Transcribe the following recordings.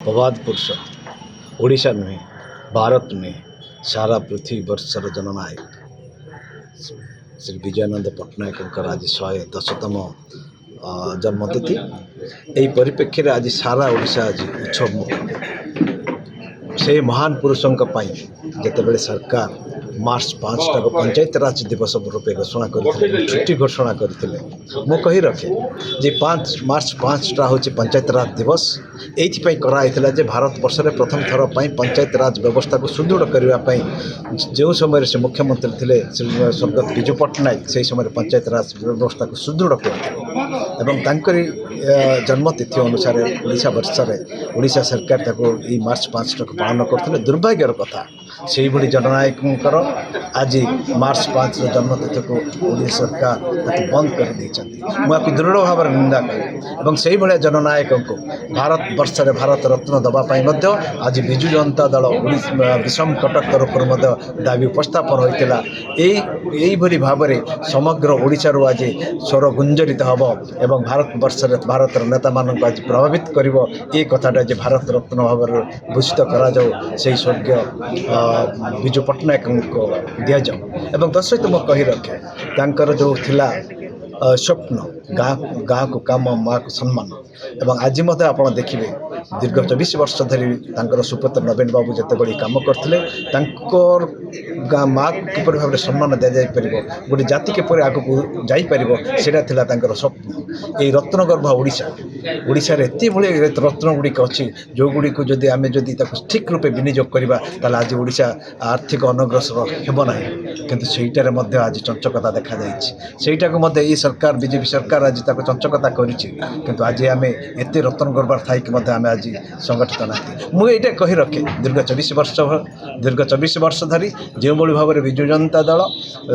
प्रवाद पुरुष ओडिशा नुहे भारत नुहे सारा पृथ्वी वर्षर जननायक श्री विजयानंद पट्टनायक आज 110तम जन्मतिथि। यही परिप्रेक्षी आज सारा ओडिशा आज उत्सव से महान पुरुषों जितेबाला सरकार मार्च 5 को पंचायत राज दिवस रूपे घोषणा करते छुट्टी घोषणा करते मु कही रखे जे 5 मार्च 5 हूँ पंचायत राज दिवस ये कराइला जे भारत वर्ष में प्रथम थर पर पंचायत राज व्यवस्था को सुदृढ़ करने जो समय से मुख्यमंत्री थे स्वर्गत विजु पट्टनायक से समय पंचायत राज व्यवस्था को सुदृढ़ करते जन्मतिथि अनुसार ओडिशा वर्ष में ओडिशा सरकार यही मार्च 5 को पालन करते। दुर्भाग्यर कथा से भली जननायक आज मार्च 5 जन्मतिथि को ओडिशा सरकार बंद कर मुझे दृढ़ भाव निंदा करें से भाया जननायक को भारत वर्ष में भारत रत्न दवापाई आज विजु जनता दल विषम कटक तरफ दाबी उपस्थापन होता यही भाव में समग्र ओडिशा आज स्वर गुंजरित हम एवं भारत वर्ष में भारत नेता मानक आज प्रभावित कर ये कथाटा जे भारत रत्न भाव में भूषित करा से स्वर्गीय विजु पट्टनायक को दि जाऊ तो सहित मैं कही रखे तांकर जो थिला स्वप्न गाँ को काम माँ को सम्मान एवं आज मत आप देखिए दीर्घ 24 वर्ष धरी सुपुत्र नवीन बाबू जिते कम करते माँ को किपर भाव में सम्मान दि जापर गोटे जाति किपर आग को जापर से स्वप्न ये रत्नगर्भ ओडिशा एत भाई रत्न गुड़िक अच्छी जो गुड़ी जदि आम जदि ठीक रूपे विनियोग करवा आज ओडिशा आर्थिक अनग्रसर हेबना किंतु सेटार आज चंचकता देखा जाटा को सरकार बीजेपी सरकार आज चंचकता कर आज आम एत रत्न गर्भार थी आम आज संगठित ना मुझे कही रखे दीर्घ 24 वर्ष धरी जो भाव में विजु जनता दल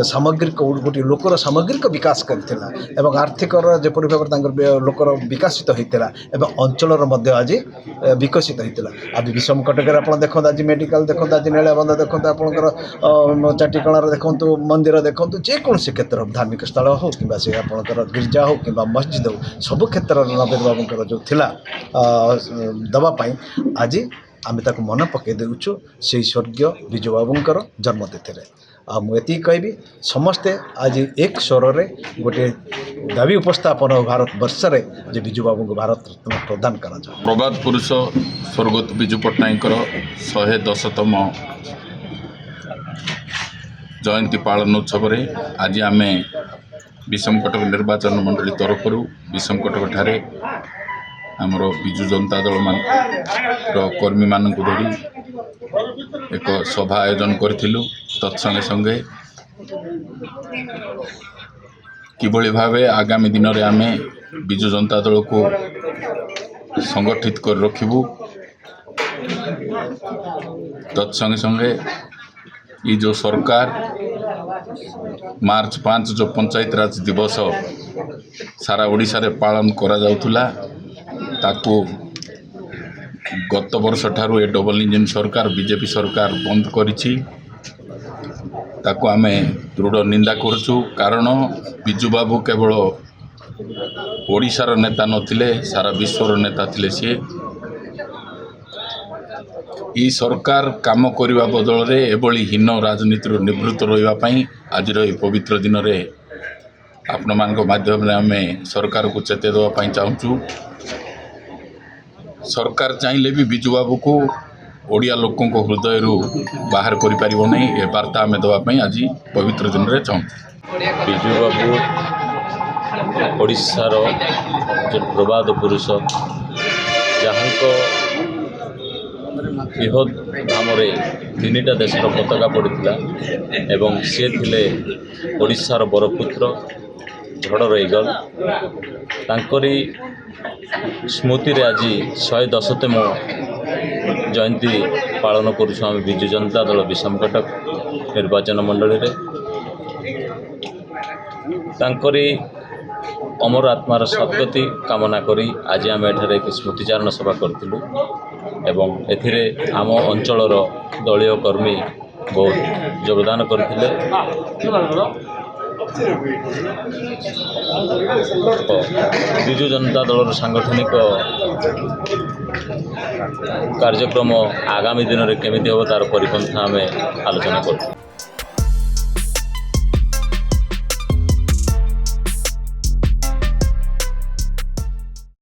सामग्रिक गोटे लोकर सामग्रिक विकास करथिला एवं आर्थिक जपरि भाव लोकर विकसित होता एवं अंचल आज विकसित होता। आज विषम कटक आप देखते आज मेडिकल देखते आज नीलाबंध देखते आपंकर चाटीकणार देखु मंदिर देखु जेकोसी क्षेत्र धार्मिक स्थल हो कि से आपंकर गिर्जा हो कि मस्जिद हो सब क्षेत्र नवीन बाबूर जो थिला दवापाई आज आम ताक मन पकई देचु से स्वर्गीय विजु बाबूर जन्मतिथि मुझे कहबी समस्ते आज एक स्वर में गोटे दाबी उपस्थापन भारत वर्ष में जो विजु बाबू को भारत रत्न प्रदान करा प्रबाद पुरुष स्वर्गत विजु पट्टनायक 110तम जयंती पालन उत्सव आज आम विषम कटक निर्वाचन मंडली तरफ विषम कटक ठारे आमर विजु जनता दल मान कर्मी मान धरी एक सभा आयोजन करूँ तत्संगे संगे किभली भाव आगामी दिन में आम विजु जनता दल को संगठित कर रखिबू तत्संगे संगे ये जो सरकार मार्च 5 जो पंचायत राज दिवस सारा ओडिशा रे पालन करा जाउथुला ताकू गत वर्ष ठारू ए डबल इंजिन सरकार बीजेपी सरकार बंद करिछि ताकू आमे दृढ़ निंदा करछु। कारण विजु बाबू केवल ओडिशार नेता नथिले सारा विश्वर नेता थिले सी ई सरकार काम करने बदल में एभली हीन राजनीति निवृत्त रही आज पवित्र दिन में आपण मान माध्यम आम सरकार को चेते देवाई चाहूँ। सरकार चाहिए भी विजु बाबू को ओडिया लोकों को हृदय बाहर कर ए वार्ता आम देवाई आज पवित्र दिन में चाहूँ। विजु बाबू ओडिशार जो प्रबाद पुरुष जहाँ बृहद धाम 3टा देशर पताका पड़ता एवं सी थे ओडिशार बरपुत्र झड़र इगल तांकरी स्मृति आज 110तम जयंती पालन करुँ आम विजु जनता दल विषम कटक निर्वाचन मंडली रे तांकरी अमर आत्मार सद्गति कामना करी आज आम एठारे एक स्मृतिचारण सभा करूँ एवं एथिरे आम अंचलर दलीय कर्मी बहुत योगदान करथिले। विजु जनता दलर सांगठनिक କାର୍ଯ୍ୟକ୍ରମ ଆଗାମୀ ଦିନରେ କେମିତି ହେବ ତାର ପରିପନ୍ଥା ଆମେ ଆଲୋଚନା କରୁଛୁ।